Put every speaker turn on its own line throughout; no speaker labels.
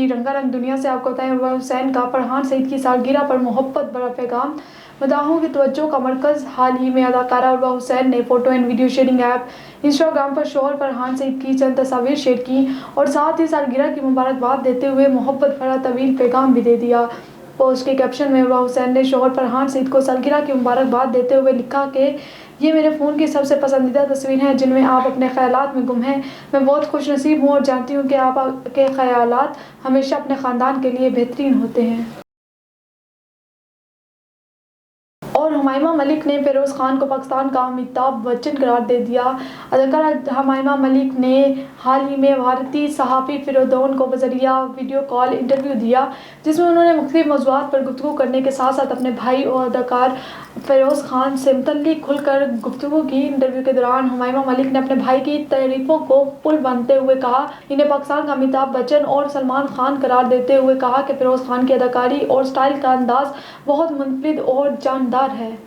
की रंगारंग दुनिया से आपको बताएं उर्वा हुसैन का फरहान सईद की सालगिरह पर मोहब्बत भरा पैगाम। मदाहों की तवज्जो का मरकज़। हाल ही में अदाकारा उर्वा हुसैन ने photo and video sharing app Instagram पर शौहर फरहान सईद की चंद तस्वीर शेयर की और साथ ही सालगिरह की मुबारकबाद देते हुए मोहब्बत भरा तवील पैगाम भी दे दिया। पोस्ट के कैप्शन में उर्वा हुसैन ने शौहर फरहान सईद को सालगिरह की मुबारकबाद देते हुए लिखा कि ये मेरे फ़ोन की सबसे पसंदीदा तस्वीर हैं जिनमें आप अपने ख़यालात में गुम हैं। मैं बहुत खुशनसीब हूँ और जानती हूँ कि आपके ख़यालात हमेशा अपने ख़ानदान के लिए बेहतरीन होते हैं। और हुमायमा मलिक ने फ़िरोज़ खान को पाकिस्तान का अमिताभ बच्चन करार दे दिया। अदाकारा हुमायमा मलिक ने हाल ही में भारतीय सहाफ़ी फ़िरोदौन को बज़रिया वीडियो कॉल इंटरव्यू दिया, जिसमें उन्होंने मुख्तलिफ़ मौज़ूआत पर गुफ्तगू करने के साथ साथ अपने भाई और अदाकार फ़िरोज़ खान से मुतल्लिक़ खुलकर गुफ्तगू की। इंटरव्यू के दौरान हुमायमा मलिक ने अपने भाई की तारीफ़ों को पुल बांधते हुए कहा, इन्हें पाकिस्तान का अमिताभ बच्चन और सलमान खान करार देते हुए कहा कि फ़िरोज़ खान की अदाकारी और स्टाइल का अंदाज़ बहुत मुनफ़रिद और जानदार है।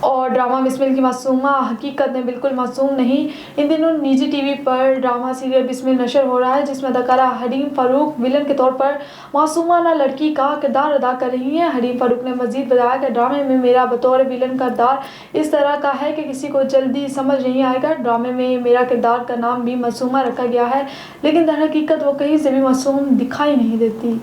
और ड्रामा बिस्मिल की मासूमा हकीकत में बिल्कुल मासूम नहीं। इन दिनों निजी टीवी पर ड्रामा सीरियल बिस्मिल नशर हो रहा है, जिसमें अदाकारा हरीम फ़ारूक विलन के तौर पर मासूमाना लड़की का किरदार अदा कर रही हैं। हरीम फ़ारूक ने मज़ीद बताया कि ड्रामे में मेरा बतौर विलन का किरदार इस तरह का है कि किसी को जल्दी समझ नहीं आएगा। ड्रामे में मेरा किरदार का नाम भी मासूमा रखा गया है, लेकिन दरहकीकत वो कहीं से भी मासूम दिखाई नहीं देती।